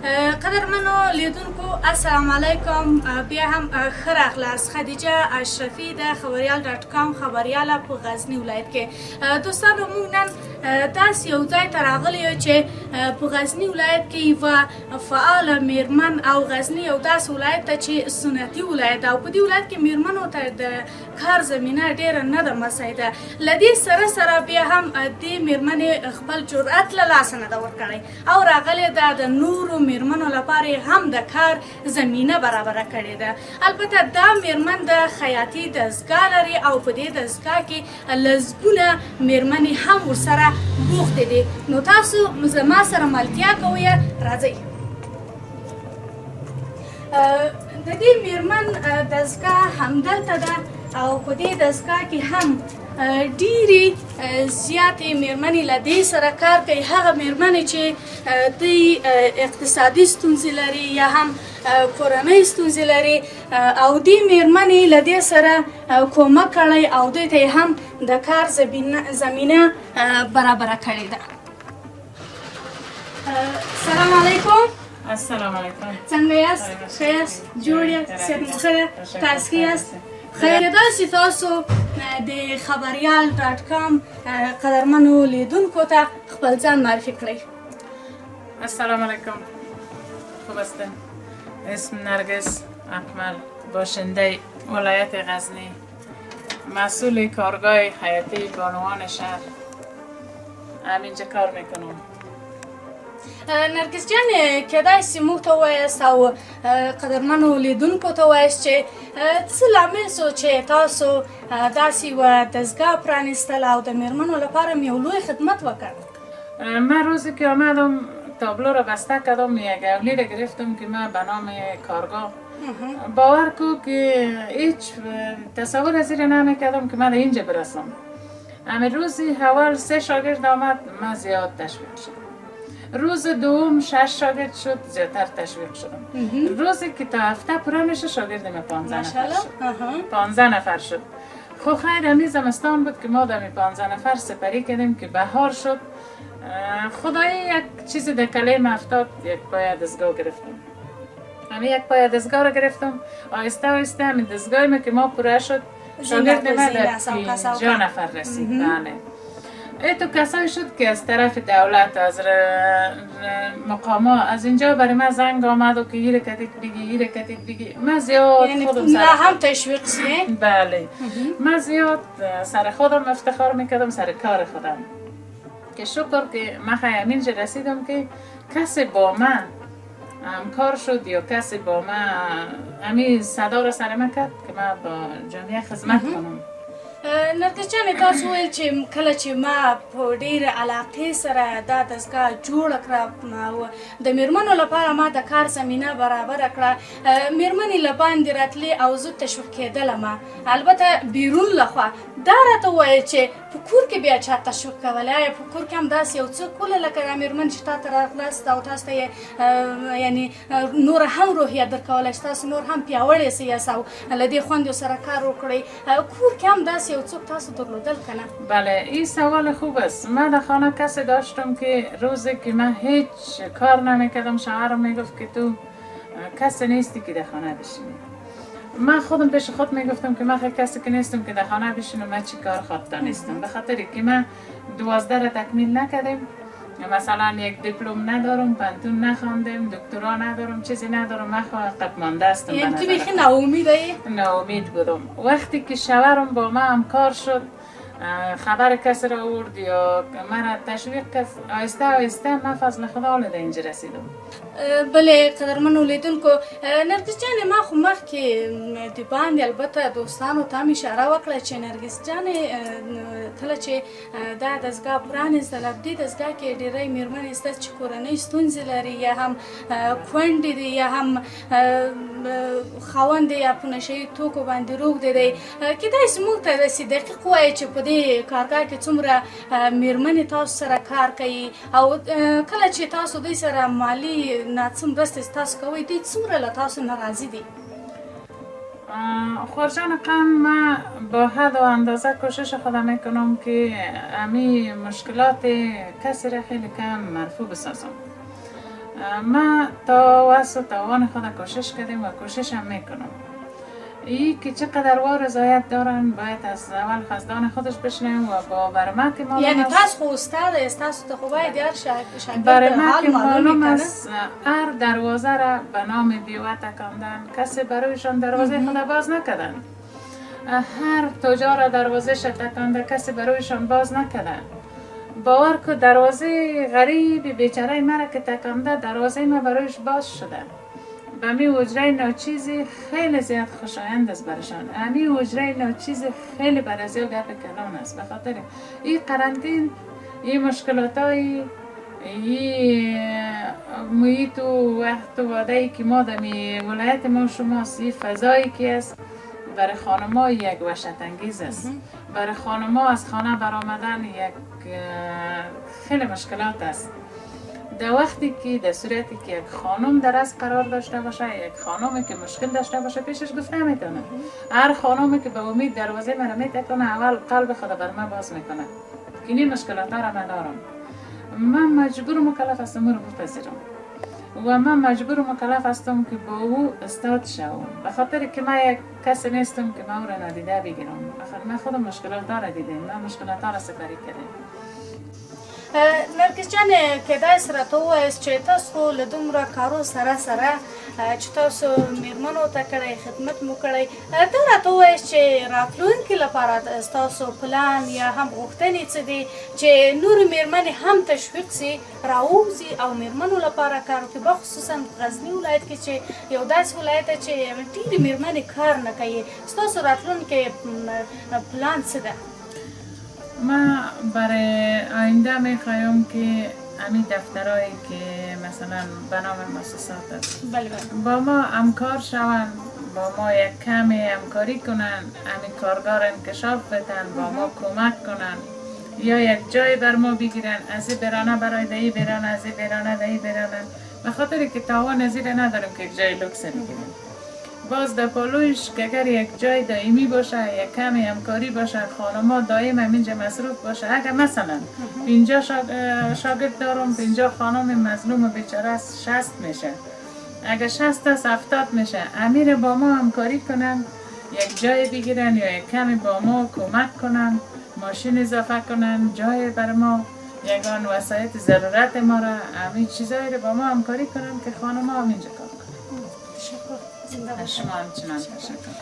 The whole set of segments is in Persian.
قدرمنو لیدونکو السلام علیکم. بیا هم ښه راغلاست. خدیجه اشرفي د خبریال ډاټ کام خبریاله په غزني ولایت کې. دوستانو موږ نن داسې یو ځای ته راغلي یو چې په غزني ولایت کې یوه فعاله میرمن او غزني یو داسې ولایت ده چې سنتي ولایت ده او په دې ولایت کې میرمنو ته د کار زمینه ډېره نه ده مساعده. له دې سره بیا هم دې میرمنې خپل جرأت له لاسه نه ده ورکړی او راغلې ده د نورو میرمنو لپاره هم د کار زمینه برابره کړې ده. البته دا میرمن د خیاطي دستګاه لري او په دې دستګاه کې لسګونه میرمنې هم ورسره بوختې دي. نو تاسو زما سره ملتیا کوئ، راځئ. د دې میرمن دستګاه همدلته ده او په دې دستګاه کې هم ډیرې زیاتې میرمنې له دې سره کار کوي. هغه میرمنې چې دوی اقتصادي ستونزې لري یا هم کورنۍ ستونزې لري او دې میرمنې له دې سره کومک کړی او دوی ته هم د کار زمینه برابره کړې ده. سلام علیکم. السلام علیکم. څنګه یاست؟ ښه یاست؟ جوړ یاست؟ صحت مو ښه ده؟ تاسو ښه یاست؟ خیر داسې تاسو د خبریال ډاټ کام قدرمنو لیدونکو ته خپل ځان معرفي کړئ. السلام علیکم. خوب هستین؟ اسم نرگس اکمل، باشنده ولایت غزنی، مسئول کارگاه حیاتی بانوان شهر. همینجا کار میکنم. نرگس جان، کیدای سي موږ ته ووایاست او قدرمنو لیدونکو ته ووایاست چې څه لامل سو چې تاسو داسې یوه دستګاه پرانیستل او د میرمنو لپاره مې یو لوی خدمت وکړ؟ من روزی که آمدم تابلو رو بسته کردم، یک اولی رو گرفتم که من به نام کارگاه. باور کو که هیچ تصور از این نمیکردم که من اینجا برسم. همین روزی اول 3 شاگرد آمد، من زیاد تشویق شدم. روز دوم 6 شاگرد شد، زیادتر تشویق شدم. روزی که تا هفته پورا میشه شاگرد من 15 نفر شد. 15 نفر شد. خب خیر همی زمستان بود که ما در 15 نفر سپری کردیم که بهار شد. خدایی یک چیزی در کلیم افتاد، یک پای دستگاه گرفتم. همین یک پای دستگاه رو گرفتم، آهسته آهسته همین دستگاه ما که ما پورا شد شاگرد ما در 50 نفر رسید. بله. تو کسایی شد که از طرف دولت، از مقاما، از اینجا برای من زنگ آمد و که این رکتید بگی، این رکتید بگی. من زیاد خودم سر هم تشویق سیه؟ بله. من زیاد سر خودم افتخار میکردم، سر کار خودم، که شکر که من همینجا رسیدم که کسی با من همکار شد یا کسی با من همین صدا را سر من کرد که من با جامعه خدمت کنم. نرگس جان، تاسو ویل چې کله چې ما په ډېرې علاقې سره دا دستګاه جوړه کړه او د میرمنو لپاره ما د کار زمینه برابره کړه، میرمنې له باندې راتلې او زه تشویق کېدلم، البته بیرون لخوا. دا راته ووایه چې په کور کې بیا چا تشویق کولی؟ آیا په کور کې هم داسې یو څوک وله لکه دا میرمن چې تا ته راغلاست او تاسو ته یې یعنې نور هم روحیه درکولی چې تاسو نور هم پیاوړی سیاست او له دې خوندو سره کار وکړئ؟ کور کې هم داسې یو څوک تاسو درلودل که نه؟ بله، این سوال خوب است. من در خانه کسی داشتم که روزی که من هیچ کار نمیکردم شوهرم میگفت که تو کسی نیستی که در خانه بشینی. من خودم پیش خود میگفتم که من خیلی کسی که نیستم که در خانه بشینم، من چی کار خواهد نیستم، به خاطری که من 12 را تکمیل نکردم، مثلا یک دیپلم ندارم، پانتون نخواندم، دکترا ندارم، چیزی ندارم، من عقب مانده هستم. یعنی تو بیخی ناامیدی؟ ناامید بودم. وقتی که شوهرم با من همکار شد، خبر کسی را آورد یا مرا تشویق کرد، آهسته آهسته من فضل خدا له اینجا رسیدم. بله قدرمنو لیدونکو، نرگس جان ما خو مخکې د باندې البته دوستانو ته هم اشاره وکړه چې نرگس جان کله چې دا دستګاه پرانیستله، په دې دستګاه کې ډېری میرمنې شته چې کورنۍ ستونزې لري یا هم کونډې دي یا هم خاوند یا په نشهیي توکو باندې روږدی دی. کیدای سي موږ ته داسې دقیق ووایي چې په دې کارګاه کې څومره میرمنې تاسو سره کار کوي او کله چې تاسو دوی سره مالي ناڅه مرستې تاسو کوئ، دوی څومره له تاسو ناراضي دي؟ خورجان قم من با حد و اندازه کوشش خودم میکنم که امی مشکلات کسی را خیلی کم مرفوع بسازم. ما تا وس و توان خود کوشش کردیم و کوشش هم میکنم. ای که چقدر وار رضایت دارن باید از اول خزدان خودش بشنیم و با برمه که معلوم یعنی است. تاس خو استاد است، تاسو ته خو باید هر شاگرد برمه که حال معلوم معلوم است هر دروازه را به نام بیوه تکاندن، کسی برایشان دروازه خود باز نکردن. هر تجار دروازه تکانده کسی برایشان باز نکردن. باور که دروازه غریب بیچاره مرا که تکانده دروازه ما برایش باز شده. به می حجره ناچیزی خیلی زیاد خوشایند است برشان. امی حجره ناچیزی خیلی برازیل گپ کلان است. به خاطر این قرنطین، این مشکلات های محیط و وقت و وعده که ما دمی ولایت ما شماست، این فضایی که است برای خانما یک وحشت انگیز است. برای خانما از خانه برآمدن یک خیلی مشکلات است. در وقتی که در صورتی که یک خانم در از قرار داشته باشه، یک خانمی که مشکل داشته باشه پیشش گفت نمیتونه. هر خانمی که به امید دروازه من میتکنه اول قلب خود بر من باز میکنه که این مشکلات را من دارم. من مجبور و مکلف هستم او رو بپذیرم و من مجبور و مکلف هستم که با او استاد شوم، به خاطر که من یک کسی نیستم که من او را ندیده بگیرم. من خودم مشکلات را دیدم، من مشکلات را سپری کردم. نرگس جان کېدای سره ته ووایاست چې تاسو خو له دومره کارو سره چې تاسو میرمنو ته کړی خدمت مو کړی، ته راته ووایاست چې راتلونکي لپاره ستاسو پلان یا هم غوښتنې څه دي چې نورې میرمنې هم تشویق سي راووځي او میرمنو لپاره کار وکړي، بخصوصا غزني ولایت کې چې یو داسې ولایت دی چې ډېرې میرمنې کار نه کوي. ستاسو راتلونکي پلان څه ده؟ ما برای آینده میخوایم که همین دفترهایی که مثلا به نام مؤسسات است با ما همکار شوند، با ما یک کمی همکاری کنن، همین کارگار انکشاف بدن، با ما کمک کنن یا یک جای بر ما بگیرن، از این برانه برای دهی برانه، از این برانه دهی برانه، به خاطر که توان از این نداریم که یک جای لکس بگیریم. باز در پالویش که اگر یک جای دائمی باشه، یک کمی همکاری باشه، خانما دائم همینجا مصروف باشه. اگر مثلا 50 شاگرد دارم، 50 خانم مظلوم و بیچاره است 60 میشه، اگر 60 تا 70 میشه، امیر با ما همکاری کنن، یک جای بگیرن یا یک کمی با ما کمک کنن، ماشین اضافه کنن، جای بر ما، یگان وسایل ضرورت ما را، همین چیزایی رو با ما همکاری کنن که خانما همینجا کار کنن. شما همچنان تشکر.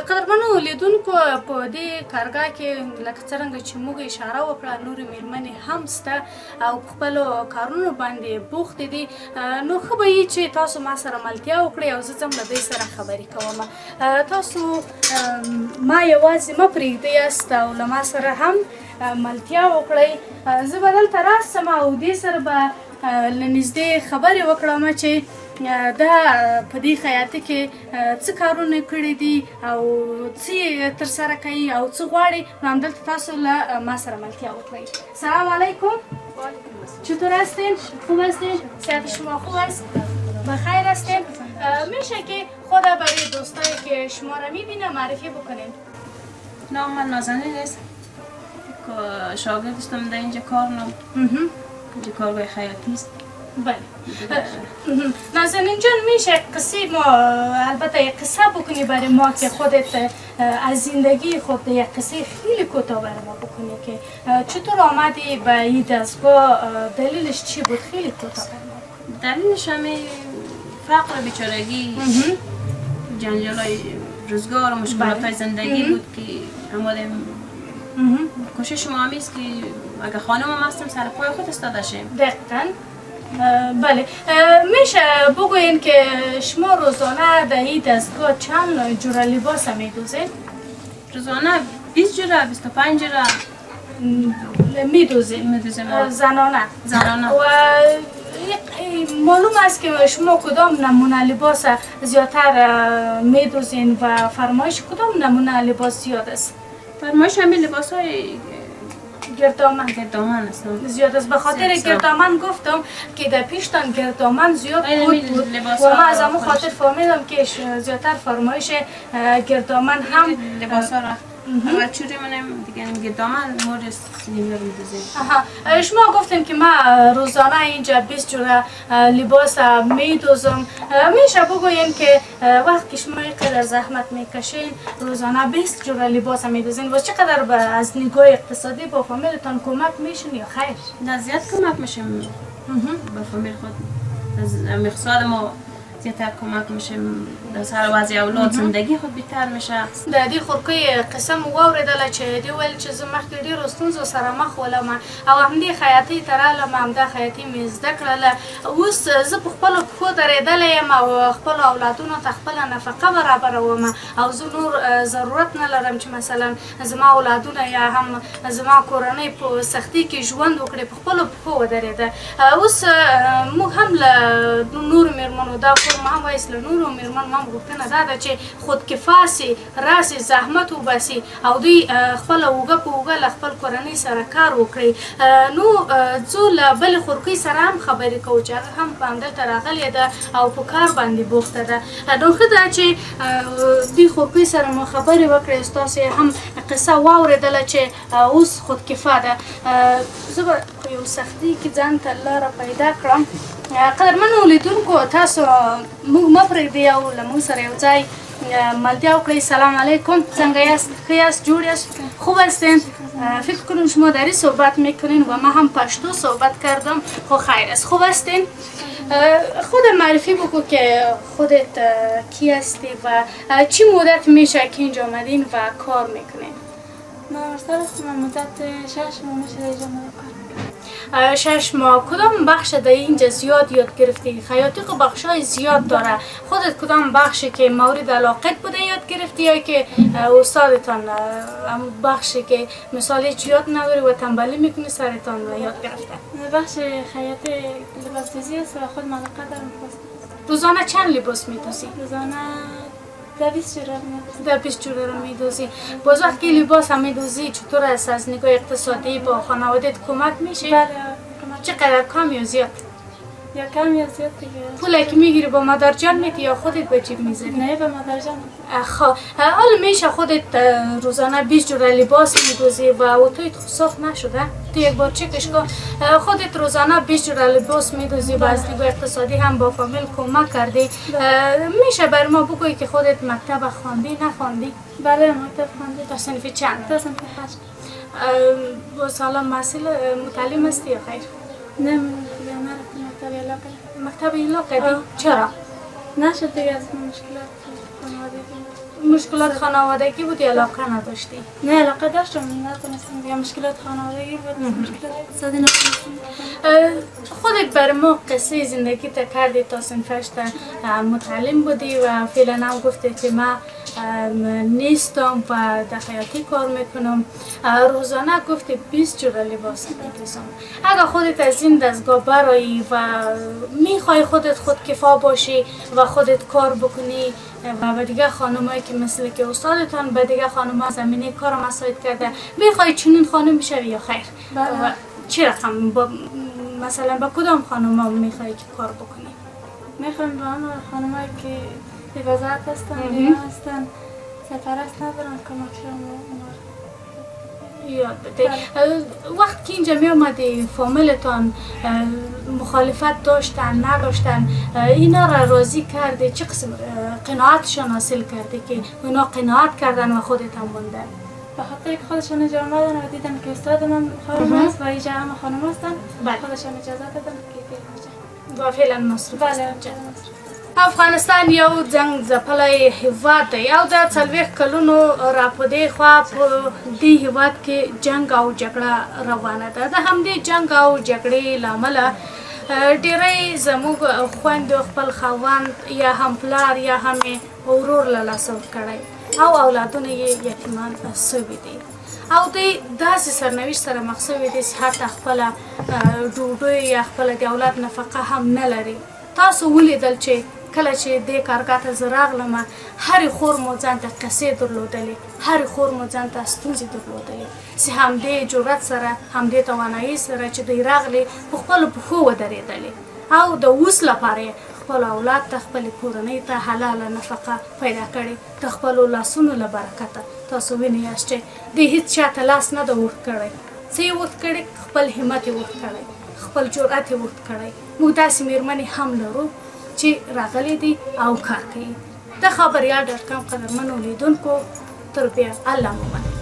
قدرمنو لیدونکو په دې کارګاه کې لکه څرنګه چې موږ اشاره وکړه نورې میرمنې هم شته او په خپلو کارونو باندې بوختې دي، نو ښه به وي چې تاسو ما سره ملتیا وکړئ او زه ځم له دوی سره خبرې کوم. تاسو ما یوازې مه پرېږدئ او له ما سره هم ملتیا وکړئ. زه به دلته راستم او دې سره به له نږدې خبرې وکړم چې دا په دې خیاطۍ کې څه کارونه کړي دي او څه یې ترسره کوي او څه غواړي، نو همدلته تاسو له ما سره ملتیا وکړئ. سلام علیکم. چطور هستین؟ خوب هستین؟ صحت شما خوب است؟ بخیر هستین؟ میشه که خود برای دوستایی که شما را میبینه معرفی بکنین؟ نام من نازنین است که شاگرد هستم در اینجا کار نم اینجا کارگاه خیاطی است. بله. نازنین جان میشه قصه ما البته یک قصه بکنی برای ما که خودت از زندگی خود یک قصه خیلی کوتاه برای ما بکنی که چطور آمدی به این دستگاه، دلیلش چی بود؟ خیلی کوتاه برای ما. دلیلش همه فقر بیچارگی، جنجالای روزگار و مشکلات های زندگی بود که همه کوشش ما همیست که اگه خانم هم هستم سر پای خود استاده شیم. دقیقاً. بله. میشه بگوین که شما روزانه در این دستگاه چند جور لباس میدوزین؟ روزانه 20 جوره 25 جوره میدوزین؟ زنانه. و معلوم است که شما کدام نمونه لباس زیادتر میدوزین و فرمایش کدام نمونه لباس زیاد است؟ فرمایش همین لباس های گردامن است زیاد است. به خاطر گردامن گفتم که در پیشتان گردامن زیاد بود و من از همون خاطر فهمیدم که زیادتر فرمایش گردامن هم لباس ها را اول چوری منم دیگه میگه دامن مورد سینیلر میدوزیم. شما گفتیم که ما روزانه اینجا 20 جوره لباس میدوزم. میشه بگوین که وقتی شما اینقدر زحمت میکشین روزانه 20 جوره لباس میدوزین و چقدر از نگاه اقتصادی با فامیلتان کمک میشین یا خیر؟ نه زیاد کمک میشیم با فامیل خود. از اقتصاد ما زیادتر کمک میشیم در سر وضع اولاد زندگی خود بهتر میشه. در دی خورکوی قسم واوریدله چې دی ویل چې زه مخکې ډېرو ستونزو سره مخ ولم او همدې خیاطۍ ته رالم، همدا خیاطۍ مې زده کړله. اوس زه په خپلو پښو درېدلی یم او خپلو اولادونو ته خپله نفقه برابروم او زه نور ضرورت نه لرم چې مثلا زما اولادونه یا هم زما کورنۍ په سختۍ کې ژوند وکړي، په خپلو پښو ودرېده. اوس موږ هم له نورو مېرمنو دا ما هم وایست له نورو مېرمنو ما هم غوښتنه دا ده چې خودکفا سي، راسي، زحمت وباسي او دوی خپله اوږه په اوږه له خپل کورنۍ سره کار وکړي. نو ځو له بلې خورکۍ سره هم خبرې کوو چې هغه هم همدلته راغلې ده او په کار باندې بوخته ده. نو ښه ده چې دې خورکۍ سره مو خبرې وکړې، ستاسې هم قصه واورېدله چې اوس خودکفا ده. زه به په یو سختي کې ځان ته لاره پیدا کړم. قدرمنو لیدونکو، تاسو موږ مه پرېږدئ او له موږ سره یو ځای ملتیا وکړئ. سلام علیکم، څنګه یاست؟ ښه یاست؟ جوړ یاست؟ خوب هستین؟ فکر کنم شما دری صحبت میکنین و ما هم پشتو صحبت کردم. خب خیر است. خوب هستین؟ خود معرفی بگو که خودت کی هستی و چی مدت میشه که اینجا آمدین و کار میکنین؟ من مدت 6 ماه میشه اینجا کار. 6 ماه. کدام بخش در اینجا زیاد یاد گرفتی؟ خیاطی خب بخشای زیاد داره. خودت کدام بخشی که مورد علاقت بوده یاد گرفتی یا که استادتان بخشی که مثالی هیچ یاد نداری و تنبلی میکنی سرتان یاد گرفته؟ بخش خیاطی لباس دوزی است و خود علاقه دارم. روزانه چند لباس میدوزی؟ روزانه 20 جوره میدوزی. 20 جوره رو میدوزی. باز وقتی لباس هم میدوزی چطور است؟ از نگاه اقتصادی با خانوادت کمک میشه؟ بله. چقدر کم یا زیاد؟ یا کم یا زیاد دیگه. پولی که میگیری با مادر جان میدی یا خودت به جیب میذاری؟ نه به مادر جان. خب حالا میشه خودت روزانه 20 جوره لباس میدوزی و اوتویت صاف نشده؟ تو یک بار چکش کن. خودت روزانه 20 جوره لباس میدوزی و از نگاه اقتصادی هم با فامیل کمک کردی. میشه بر ما بگویی که خودت مکتب خواندی نخواندی؟ بله مکتب خواندی. تا صنف چند؟ تا صنف 8. با سالا متعلم هستی یا خیر؟ نه مکتب اعلا کردم. مکتب اعلا کردی؟ چرا؟ نشد دیگه از مشکلات خانوادگی. مشکلات خانوادگی بود یا علاقه نداشتی؟ نه علاقه داشتم، نتونستم دیگه. مشکلات خانوادگی بود، مشکلات اقتصادی نتونستم. خودت بر ما قصه زندگی تا کردی تا صنف 8 متعلم بودی و فعلا هم گفتی که ما نیستم و در خیاطی کار میکنم. روزانه گفتی 20 جوره لباس میدوزم. اگر خودت از این دستگاه برایی و میخوای خودت خودکفا باشی و خودت کار بکنی و به دیگه خانمایی که مثل که استادتان به دیگه خانم‌ها زمینه کار مساعد کرده، میخوای چنین خانم بشوی یا خیر؟ بله. چه رقم مثلا با کدام خانم‌ها میخوای که کار بکنی؟ میخوایم با همه خانمایی که وزارت هستن، بیمه هستن، سفارت ندارن کمکشون یاد بده. وقت که اینجا می آمدی فامیلتان مخالفت داشتن نداشتن، اینا را راضی کرده؟ چه قسم قناعتشان حاصل کرده که اونا قناعت کردن و خودت هم موندن؟ به خاطر که خودشان اجازه آمدن و دیدن که استاد من خانم است و اینجا همه خانم هستن، خودشان اجازه دادن که و فعلا مصروف بله. افغانستان یو جنگ ځپلی هیواد دی او د 40 کلونو راپدې خوا په دې هیواد کې جنگ او جګړه روانه ده. د همدې جنگ او جګړې له امله ډېری زموږ خویندو خپل خاوند یا هم پلار یا هم ورور له لاسه ورکړی او اولادونه یې یتیمان سوي دي او دوی داسې سرنوشت سره مخ سوي دي چې حتی خپله ډوډۍ یا خپله د اولاد نفقه هم نه لري. تاسو ولیدل چې کله چې دې کارګاه ته زه راغلم، هرې خور مو ځان ته قصې درلودلې، هرې خور مو ځان ته ستونزې درلودلې چې همدې جرأت سره، همدې توانایي سره چې دوی راغلې په خپلو پښو ودرېدلې او د اوس لپاره یې خپل اولاد ته، خپلې کورنۍ ته حلاله نفقه پیدا کړې د خپلو لاسونو له برکته. تاسو وینئ یاست چې د هیڅ چاته لاس نه ده اوږد کړی. څه یې اوږد کړی؟ خپل همت یې اوږد کړی، خپل جرأت یې اوږد کړی. موږ داسې مېرمنې هم لرو چې راغلي دي او کار کوي. د خبریال ډاټ کام قدرمنو لیدونکو تر بیا الله مو